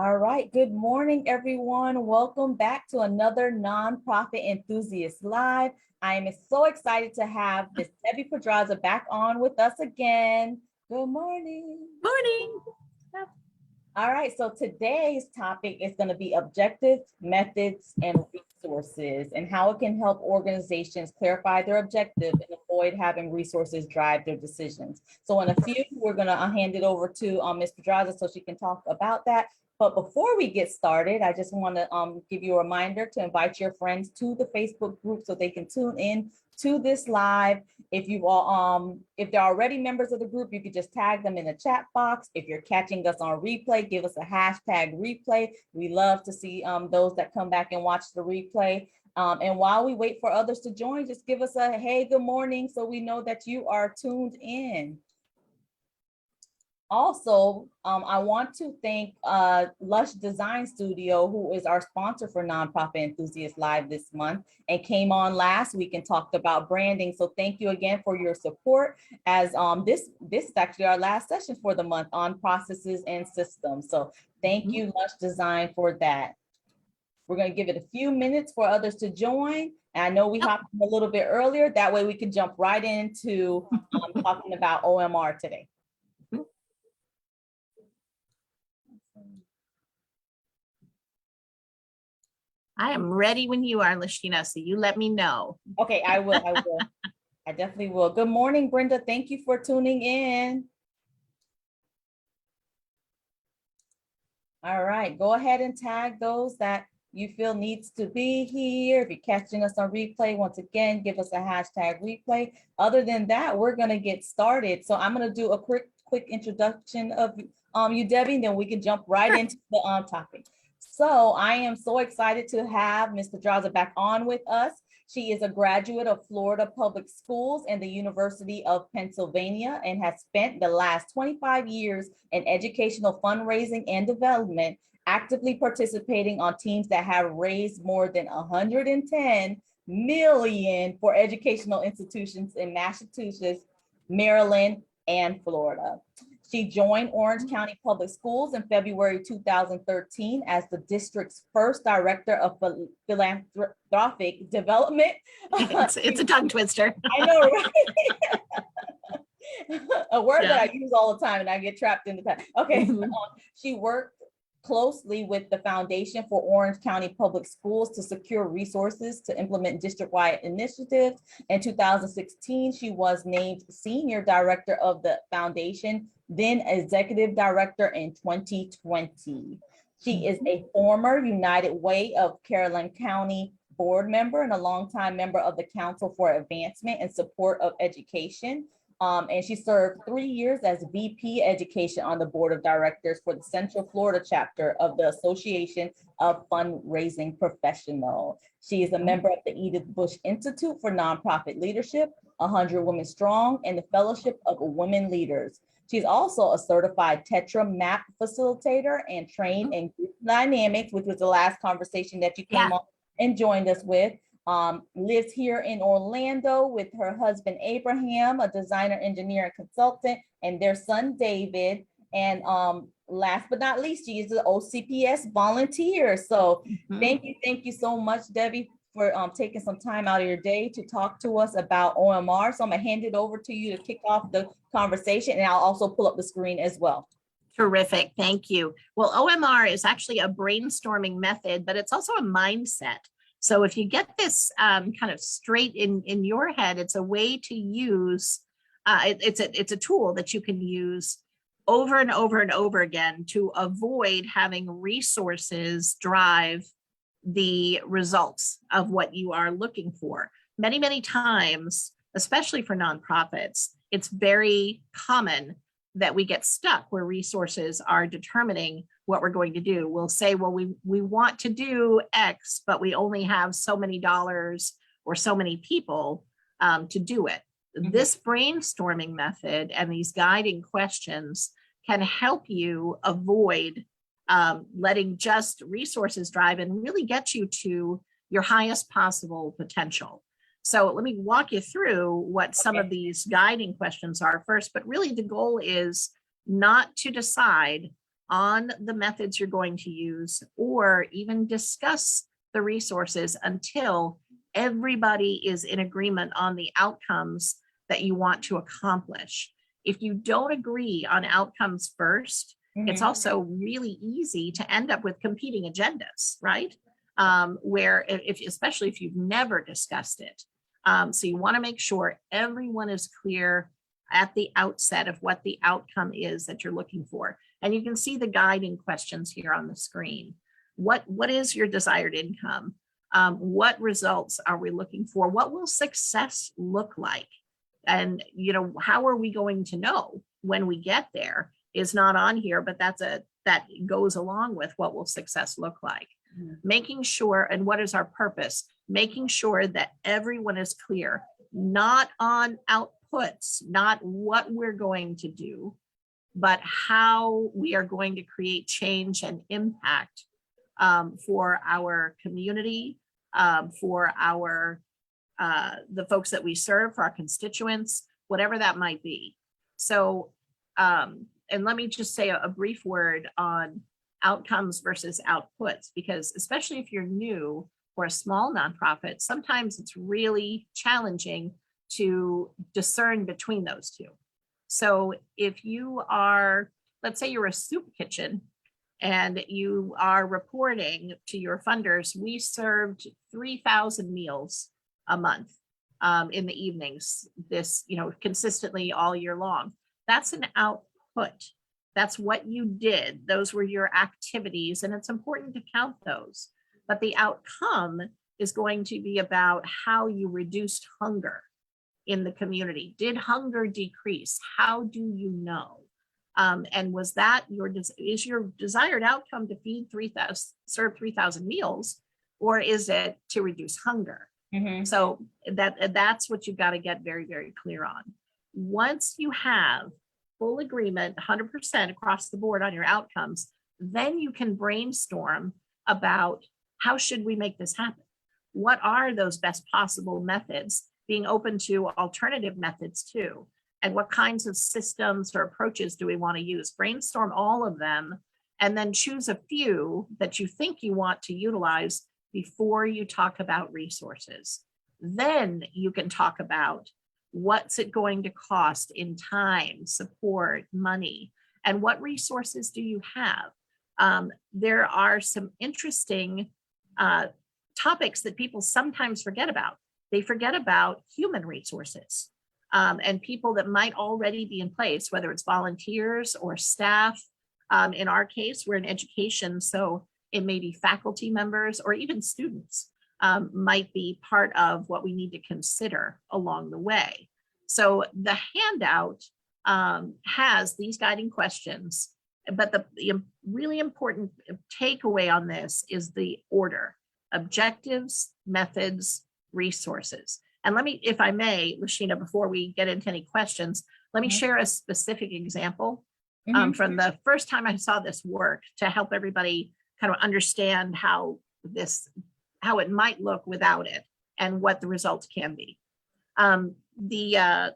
All right. Good morning, everyone. Welcome back to another Nonprofit Enthusiast Live. I am so excited to have Miss Debbie Pedraza back on with us again. Good morning. Morning. All right. So today's topic is going to be objectives, methods, and resources, and how it can help organizations clarify their objective and avoid having resources drive their decisions. So in a few, we're going to hand it over to Ms. Pedraza so she can talk about that. But before we get started, I just want to give you a reminder to invite your friends to the Facebook group so they can tune in to this live. If you all, if they're already members of the group, you could just tag them in the chat box. If you're catching us on replay, give us a hashtag replay. We love to see those that come back and watch the replay. And while we wait for others to join, just give us a hey, good morning, so we know that you are tuned in. Also, I want to thank Lush Design Studio, who is our sponsor for Nonprofit Enthusiast Live this month and came on last week and talked about branding. So thank you again for your support, as this is actually our last session for the month on processes and systems. So thank you, Lush Design, for that. We're going to give it a few minutes for others to join. And I know we hopped a little bit earlier. That way we can jump right into talking about OMR today. I am ready when you are, Lashina, so you let me know. Okay, I will. I definitely will. Good morning, Brenda. Thank you for tuning in. All right, go ahead and tag those that you feel needs to be here. If you're catching us on replay, once again, give us a hashtag replay. Other than that, we're going to get started. So I'm going to do a quick introduction of you, Debbie, and then we can jump right into the topic. So I am so excited to have Ms. Pedraza back on with us. She is a graduate of Florida Public Schools and the University of Pennsylvania and has spent the last 25 years in educational fundraising and development, actively participating on teams that have raised more than $110 million for educational institutions in Massachusetts, Maryland, and Florida. She joined Orange County Public Schools in February 2013 as the district's first director of philanthropic development. It's a tongue twister. I know, right? A word that I use all the time and I get trapped in the past. Okay, she worked closely with the Foundation for Orange County Public Schools to secure resources to implement district-wide initiatives. In 2016, she was named Senior Director of the Foundation, then Executive Director in 2020. She is a former United Way of Caroline County board member and a longtime member of the Council for Advancement and Support of Education. And she served 3 years as VP Education on the Board of Directors for the Central Florida chapter of the Association of Fundraising Professionals. She is a member of the Edith Bush Institute for Nonprofit Leadership, 100 Women Strong, and the Fellowship of Women Leaders. She's also a certified Tetra MAP facilitator and trained in group dynamics, which was the last conversation that you came on and joined us with. Lives here in Orlando with her husband, Abraham, a designer, engineer, and consultant, and their son, David. And last but not least, she is an OCPS volunteer. So thank you so much, Debbie, for taking some time out of your day to talk to us about OMR. So I'm gonna hand it over to you to kick off the conversation, and I'll also pull up the screen as well. Terrific, thank you. Well, OMR is actually a brainstorming method, but it's also a mindset. So if you get this kind of straight in your head, it's a way to use, it's a tool that you can use over and over and over again to avoid having resources drive the results of what you are looking for. Many, many times, especially for nonprofits, it's very common that we get stuck where resources are determining what we're going to do. We'll say, well, we want to do X, but we only have so many dollars or so many people to do it. This brainstorming method and these guiding questions can help you avoid letting just resources drive and really get you to your highest possible potential. So let me walk you through what some of these guiding questions are first, but really the goal is not to decide on the methods you're going to use, or even discuss the resources until everybody is in agreement on the outcomes that you want to accomplish. If you don't agree on outcomes first, it's also really easy to end up with competing agendas, right? Where if, especially if you've never discussed it. So you want to make sure everyone is clear at the outset of what the outcome is that you're looking for. And you can see the guiding questions here on the screen. What is your desired income? What results are we looking for? What will success look like? And, you know, how are we going to know when we get there is not on here, but that goes along with what will success look like. Making sure, and what is our purpose? Making sure that everyone is clear, not on outputs, not what we're going to do, but how we are going to create change and impact for our community, for our the folks that we serve, for our constituents, whatever that might be. So, and let me just say a brief word on outcomes versus outputs, because especially if you're new or a small nonprofit, sometimes it's really challenging to discern between those two. So if you are, let's say you're a soup kitchen and you are reporting to your funders, we served 3,000 meals a month in the evenings, this, you know, consistently all year long. That's an output. That's what you did. Those were your activities, and it's important to count those. But the outcome is going to be about how you reduced hunger in the community. Did hunger decrease? How do you know? And was that is your desired outcome to serve 3,000 meals, or is it to reduce hunger? So that's what you've got to get very, very clear on. Once you have full agreement, 100% across the board on your outcomes, then you can brainstorm about how should we make this happen? What are those best possible methods? Being open to alternative methods too. And what kinds of systems or approaches do we want to use? Brainstorm all of them and then choose a few that you think you want to utilize before you talk about resources. Then you can talk about what's it going to cost in time, support, money, and what resources do you have? There are some interesting topics that people sometimes forget about. They forget about human resources and people that might already be in place, whether it's volunteers or staff. In our case, we're in education, so it may be faculty members or even students might be part of what we need to consider along the way. So the handout has these guiding questions, but the really important takeaway on this is the order: objectives, methods, resources. And let me, if I may, Lashina, before we get into any questions, let me share a specific example from the first time I saw this work to help everybody kind of understand how it might look without it and what the results can be. The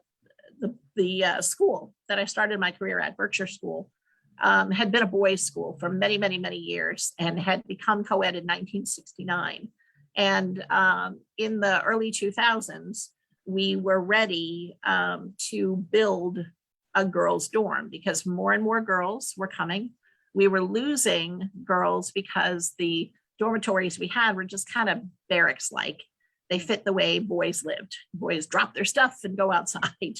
school that I started my career at, Berkshire School, had been a boys' school for many, many, many years and had become co-ed in 1969. And in the early 2000s, we were ready to build a girls' dorm because more and more girls were coming. We were losing girls because the dormitories we had were just kind of barracks-like. They fit the way boys lived. Boys drop their stuff and go outside.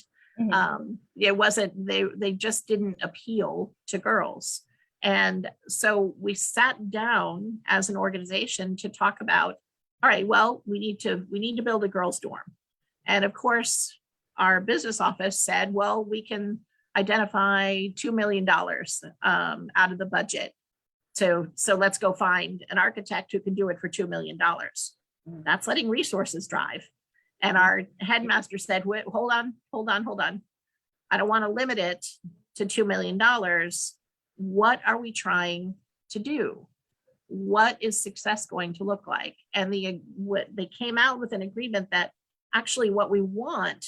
It wasn't, they just didn't appeal to girls. And so we sat down as an organization to talk about, all right, well, we need to build a girls' dorm. And of course, our business office said, well, we can identify $2 million out of the budget. So let's go find an architect who can do it for $2 million. That's letting resources drive. And our headmaster said, wait, hold on. I don't want to limit it to $2 million. What are we trying to do? What is success going to look like? And they came out with an agreement that actually what we want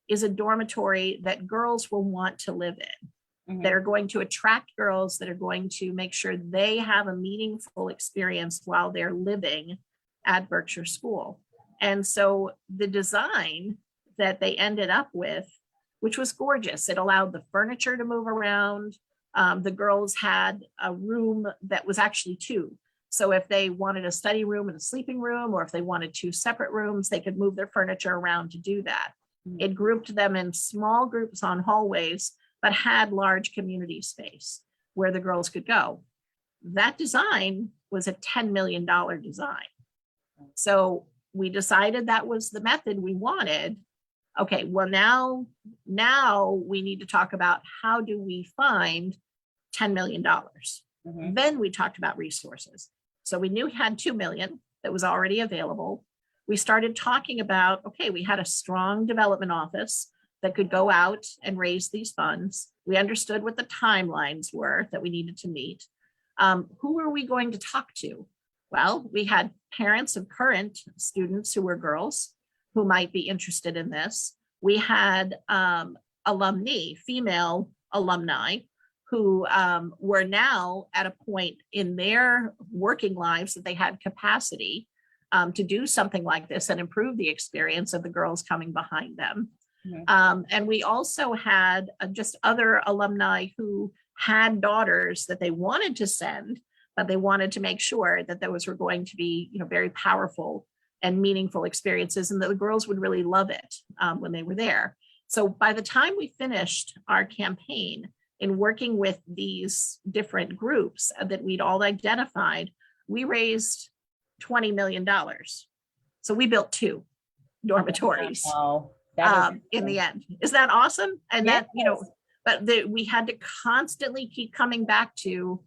is a dormitory that girls will want to live in. Mhm. that are going to attract girls, that are going to make sure they have a meaningful experience while they're living at Berkshire School. And so the design that they ended up with, which was gorgeous, it allowed the furniture to move around. The girls had a room that was actually two. So if they wanted a study room and a sleeping room, or if they wanted two separate rooms, they could move their furniture around to do that. It grouped them in small groups on hallways, but had large community space where the girls could go. That design was a $10 million design. So we decided that was the method we wanted. Okay, well, now we need to talk about how do we find $10 million. Mhm. Then we talked about resources. So we knew we had 2 million that was already available. We started talking about, okay, we had a strong development office that could go out and raise these funds. We understood what the timelines were that we needed to meet. Who were we going to talk to? Well, we had parents of current students who were girls who might be interested in this. We had alumni, female alumni, who were now at a point in their working lives that they had capacity to do something like this and improve the experience of the girls coming behind them. Mhm. And we also had just other alumni who had daughters that they wanted to send, but they wanted to make sure that those were going to be, very powerful and meaningful experiences, and that the girls would really love it when they were there. So by the time we finished our campaign in working with these different groups that we'd all identified, we raised $20 million. So we built 2 dormitories Wow, that is in the end. Is that awesome? And yes. but we had to constantly keep coming back to,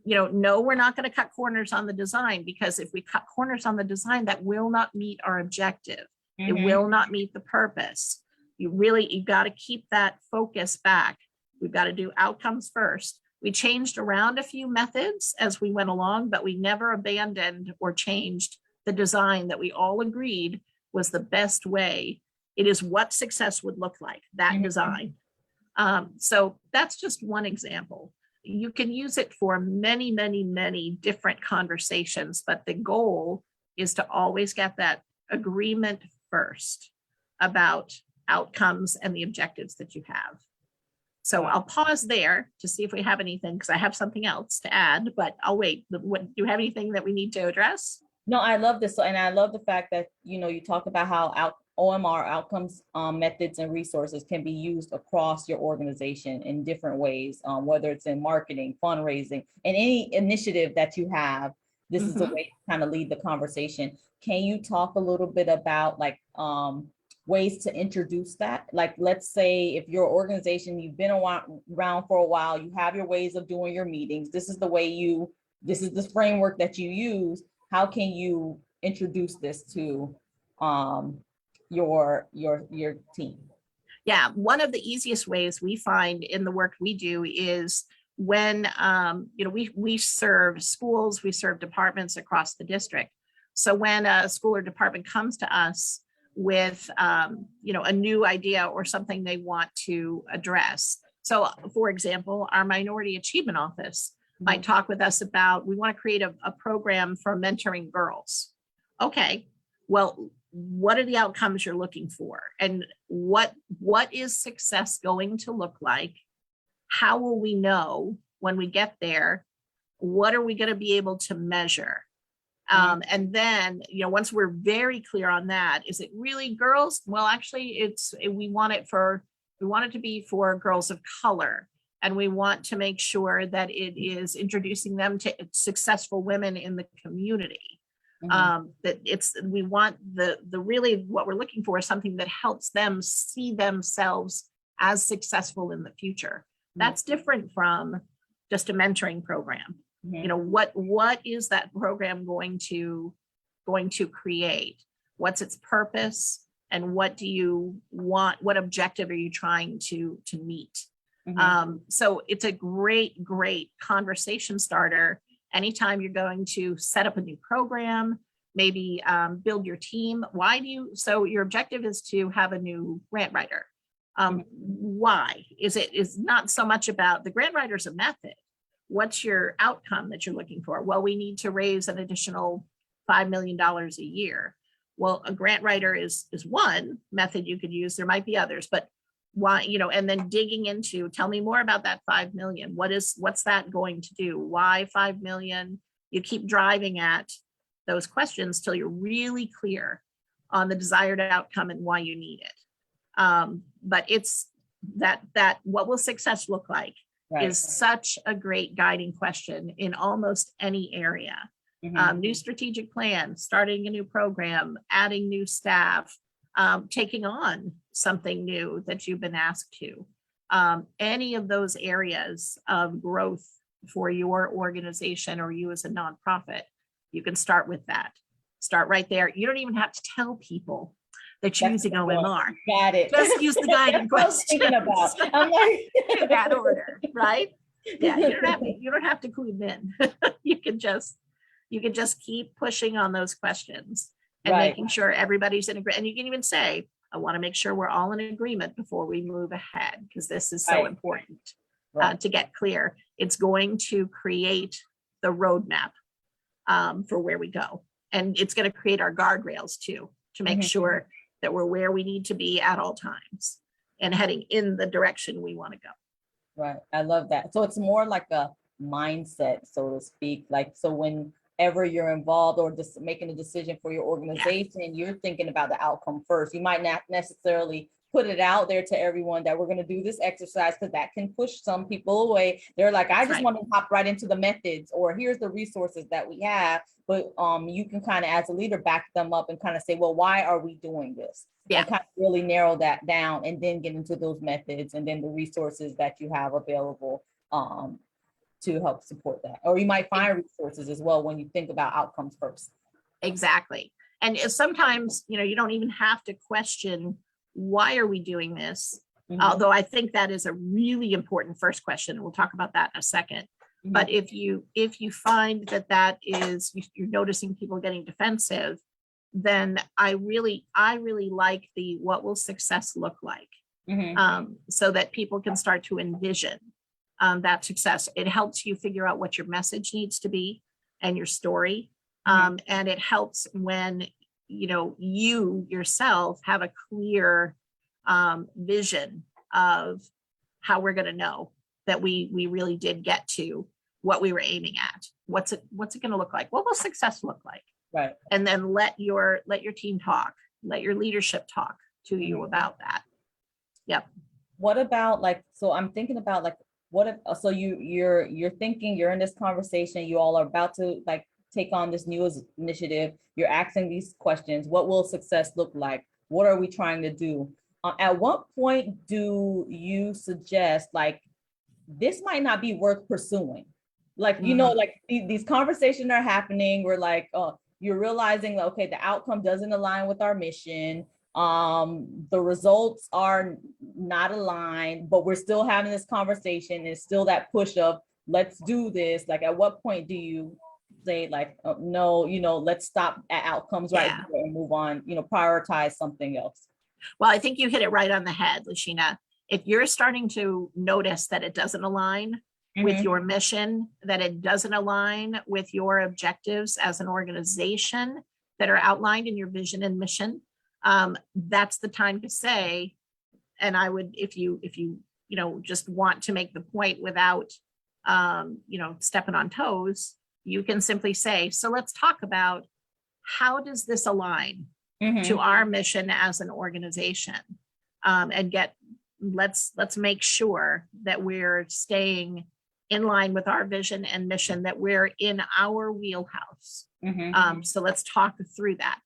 no, we're not going to cut corners on the design, because if we cut corners on the design, that will not meet our objective. It Mhm. will not meet the purpose. You got to keep that focus back. We've got to do outcomes first. We changed around a few methods as we went along, but we never abandoned or changed the design that we all agreed was the best way. It is what success would look like, that Mhm. design. So that's just one example. You can use it for many, many, many different conversations, but the goal is to always get that agreement first about outcomes and the objectives that you have. So I'll pause there to see if we have anything, because I have something else to add, but I'll wait. Do you have anything that we need to address? No, I love this. And I love the fact that, you talk about how OMR outcomes, methods and resources can be used across your organization in different ways, whether it's in marketing, fundraising, and any initiative that you have. This is a way to kind of lead the conversation. Can you talk a little bit about ways to introduce that? Like, let's say if your organization, you've been around for a while, you have your ways of doing your meetings. This is the framework that you use. How can you introduce this to your team? Yeah, one of the easiest ways we find in the work we do is when we serve schools, we serve departments across the district. So when a school or department comes to us with a new idea or something they want to address. So for example, our minority achievement office might talk with us about, we want to create a program for mentoring girls. Okay, well, what are the outcomes you're looking for? And what is success going to look like? How will we know when we get there? What are we going to be able to measure? And then, once we're very clear on that, is it really girls? Well, actually, we want it to be for girls of color. And we want to make sure that it is introducing them to successful women in the community. We want the really what we're looking for is something that helps them see themselves as successful in the future. That's different from just a mentoring program. What is that program going to create? What's its purpose? And what do you want? What objective are you trying to meet? So it's a great conversation starter. Anytime you're going to set up a new program, maybe build your team. So your objective is to have a new grant writer. Why is not so much about the grant writer's a method. What's your outcome that you're looking for? Well, we need to raise an additional $5 million a year. Well, a grant writer is one method you could use. There might be others, but why, and then digging into, tell me more about that 5 million. What's that going to do? Why 5 million? You keep driving at those questions till you're really clear on the desired outcome and why you need it. But it's that what will success look like is such a great guiding question in almost any area. New strategic plan, starting a new program, adding new staff, taking on something new that you've been asked to. Any of those areas of growth for your organization or you as a nonprofit, you can start with that. Start right there. You don't even have to tell people that you're using OMR. Got it. Just use the guiding questions. I'm like in that order, right? Yeah, you don't have to clue them in. You can just keep pushing on those questions and making sure everybody's in agreement. And you can even say, I want to make sure we're all in agreement before we move ahead, because this is so important to get clear. It's going to create the roadmap for where we go. And it's going to create our guardrails too, to make sure that we're where we need to be at all times and heading in the direction we want to go. Right. I love that. So it's more like a mindset, so to speak. Like, so whenever you're involved or just making a decision for your organization, you're thinking about the outcome first. You might not necessarily put it out there to everyone that we're going to do this exercise, because that can push some people away. They're like, I just want to hop right into the methods, or here's the resources that we have. But you can kind of, as a leader, back them up and kind of say, well, why are we doing this? And kind of really narrow that down, and then get into those methods and then the resources that you have available to help support that. Or you might find resources as well when you think about outcomes first. Exactly. And sometimes, you don't even have to question, why are we doing this? Although I think that is a really important first question. We'll talk about that in a second. But if you find that is, you're noticing people getting defensive, then I really like the what will success look like, so that people can start to envision that success. It helps you figure out what your message needs to be and your story. And it helps when, you yourself have a clear vision of how we're going to know that we really did get to what we were aiming at. What's it going to look like? What will success look like? Right. And then let your team talk, let your leadership talk to you about that. Yep. What about so I'm thinking about what if, so you're thinking, you're in this conversation, you all are about to take on this new initiative, you're asking these questions, what will success look like? What are we trying to do? At what point do you suggest this might not be worth pursuing? These conversations are happening, we're you're realizing that, okay, the outcome doesn't align with our mission. The results are not aligned, but we're still having this conversation. It's still that push of, let's do this. At what point do you say no, let's stop at outcomes here and move on, prioritize something else? Well, I think you hit it right on the head, Lashina. If you're starting to notice that it doesn't align with your mission, that it doesn't align with your objectives as an organization that are outlined in your vision and mission, that's the time to say, and I would, if you just want to make the point without, stepping on toes, you can simply say, so let's talk about, how does this align to our mission as an organization? And let's make sure that we're staying in line with our vision and mission, that we're in our wheelhouse. So let's talk through that.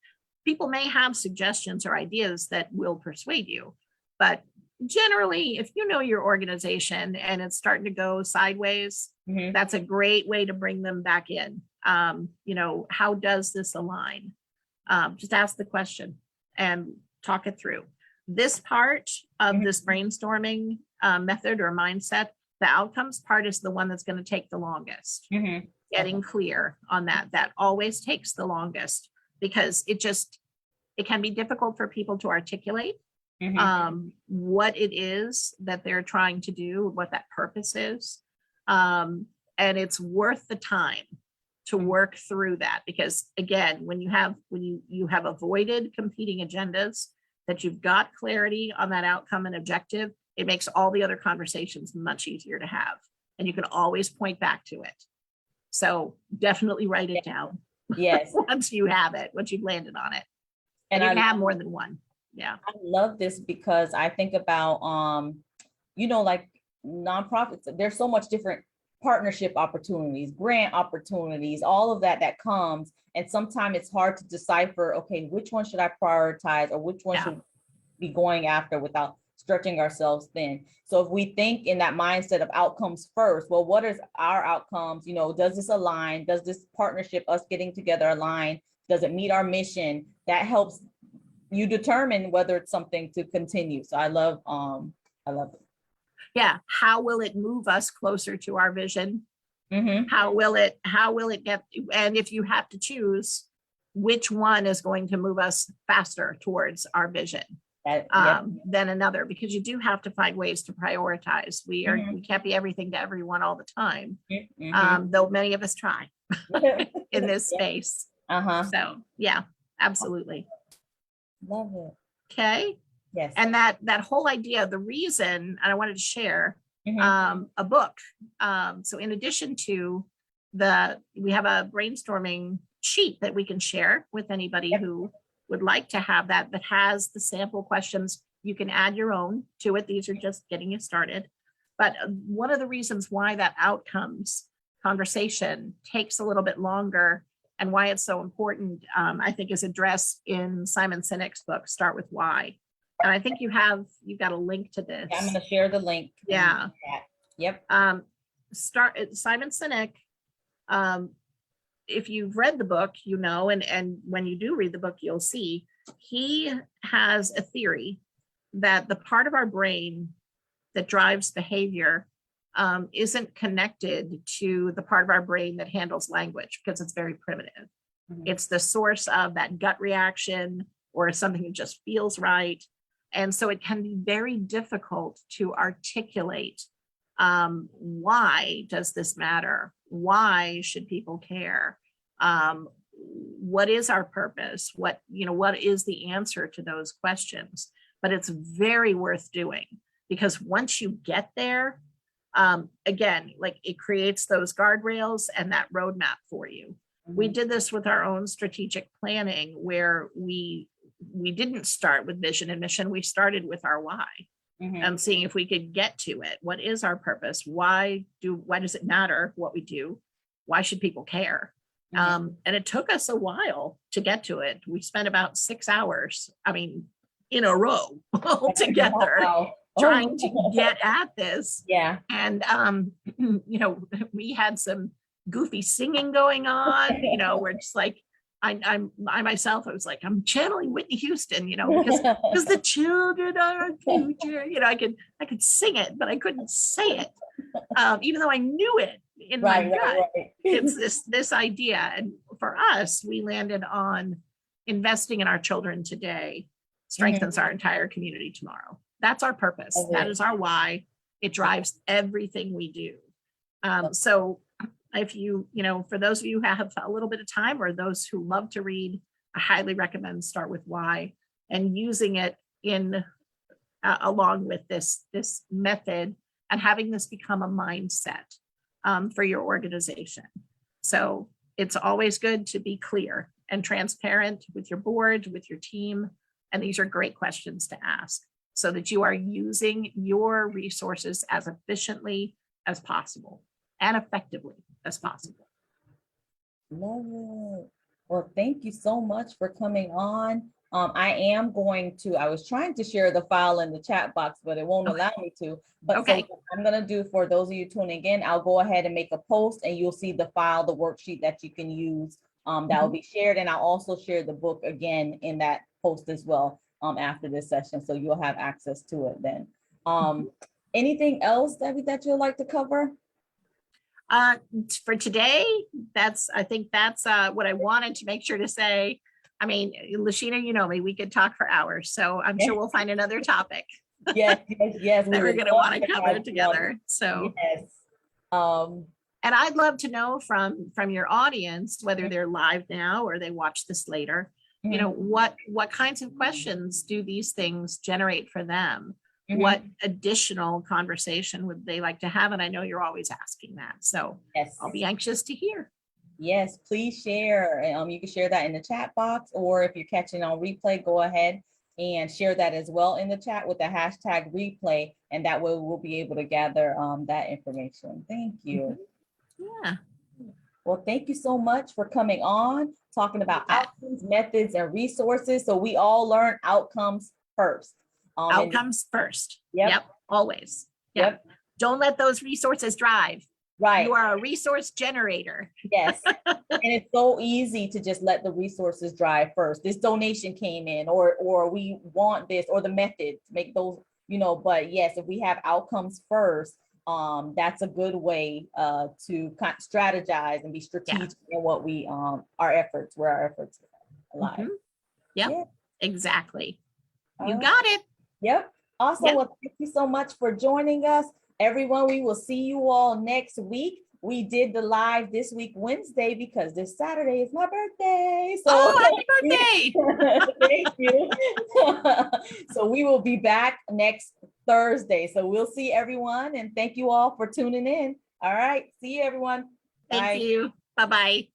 People may have suggestions or ideas that will persuade you, but generally, if you know your organization and it's starting to go sideways, that's a great way to bring them back in. How does this align? Just ask the question and talk it through. This part of this brainstorming method or mindset, the outcomes part, is the one that's going to take the longest. Getting clear on that always takes the longest, because it can be difficult for people to articulate what it is that they're trying to do, what that purpose is. And it's worth the time to work through that, because again, when you have avoided competing agendas, that you've got clarity on that outcome and objective, it makes all the other conversations much easier to have. And you can always point back to it. So definitely write it down. Yes. Once you have it, once you've landed on it. And you can have more than one. Yeah. I love this because I think about, like nonprofits, there's so much different partnership opportunities, grant opportunities, all of that comes. And sometimes it's hard to decipher, okay, which one should I prioritize or which one should be going after without stretching ourselves thin. So if we think in that mindset of outcomes first, well, what is our outcomes? Does this align? Does this partnership, us getting together, align? Does it meet our mission? That helps you determine whether it's something to continue. So I love it. Yeah. How will it move us closer to our vision? How will it get, and if you have to choose, which one is going to move us faster towards our vision than another? Because you do have to find ways to prioritize. We can't be everything to everyone all the time. Though many of us try in this space. So yeah, absolutely. Love it. Okay. Yes. And that whole idea, the reason, and I wanted to share a book. So in addition to we have a brainstorming sheet that we can share with anybody who would like to have that has the sample questions. You can add your own to it. These are just getting you started. But one of the reasons why that outcomes conversation takes a little bit longer and why it's so important, I think, is addressed in Simon Sinek's book, Start With Why. And I think you've got a link to this. Yeah, I'm going to share the link. Yeah. Yep. Simon Sinek. If you've read the book, and when you do read the book, you'll see he has a theory that the part of our brain that drives behavior isn't connected to the part of our brain that handles language, because it's very primitive. It's the source of that gut reaction or something that just feels right. And so it can be very difficult to articulate why does this matter? Why should people care? What is our purpose? What is the answer to those questions? But it's very worth doing, because once you get there, again, like, it creates those guardrails and that roadmap for you. We did this with our own strategic planning, where we didn't start with vision and mission. We started with our why and seeing if we could get to it. What is our purpose? Why does it matter what we do? Why should people care? And it took us a while to get to it. We spent about 6 hours, in a row together, trying to get at this. Yeah. And, we had some goofy singing going on, we're just like, I myself, I was like, I'm channeling Whitney Houston, because the children are our future. I could sing it, but I couldn't say it, even though I knew it in my gut. Right. It's this idea, and for us, we landed on investing in our children today strengthens our entire community tomorrow. That's our purpose. That is our why. It drives everything we do. So if for those of you who have a little bit of time, or those who love to read, I highly recommend Start With Why, and using it along with this method, and having this become a mindset for your organization. So it's always good to be clear and transparent with your board, with your team. And these are great questions to ask, so that you are using your resources as efficiently as possible and effectively as possible. Love it. Well, thank you so much for coming on. I was trying to share the file in the chat box, but it won't allow me to. But so I'm going to do, for those of you tuning in, I'll go ahead and make a post, and you'll see the file, the worksheet that you can use that will be shared. And I'll also share the book again in that post as well after this session. So you'll have access to it then. Anything else, Debbie, that you'd like to cover? For today, I think that's what I wanted to make sure to say. I mean, Lashina, you know me, we could talk for hours, so I'm sure we'll find another topic Yes, yes. that we're would going to love want to have cover you on. together. So, Yes. and I'd love to know from your audience, whether they're live now or they watch this later, you know, what kinds of questions do these things generate for them? What additional conversation would they like to have? And I know you're always asking that. So Yes. I'll be anxious to hear. Yes, please share. You can share that in the chat box, or if you're catching on replay, go ahead and share that as well in the chat with the hashtag replay. And that way we'll be able to gather that information. Thank you. Yeah. Well, thank you so much for coming on, talking about outcomes, methods, and resources. So we all learn outcomes first. Outcomes first. Yep. Always. Yep. Don't let those resources drive. Right. You are a resource generator. Yes. And it's so easy to just let the resources drive first. This donation came in, or we want this, or the method to make those, you know, but yes, if we have outcomes first, that's a good way to kind of strategize and be strategic in what we our efforts lie. Yep. Exactly. You got it. Yep. Awesome. Yep. Well, thank you so much for joining us. Everyone, we will see you all next week. We did the live this week, Wednesday, because this Saturday is my birthday. So happy birthday. Thank you. So we will be back next Thursday. So we'll see everyone, and thank you all for tuning in. All right. See you, everyone. Thank you. Bye-bye.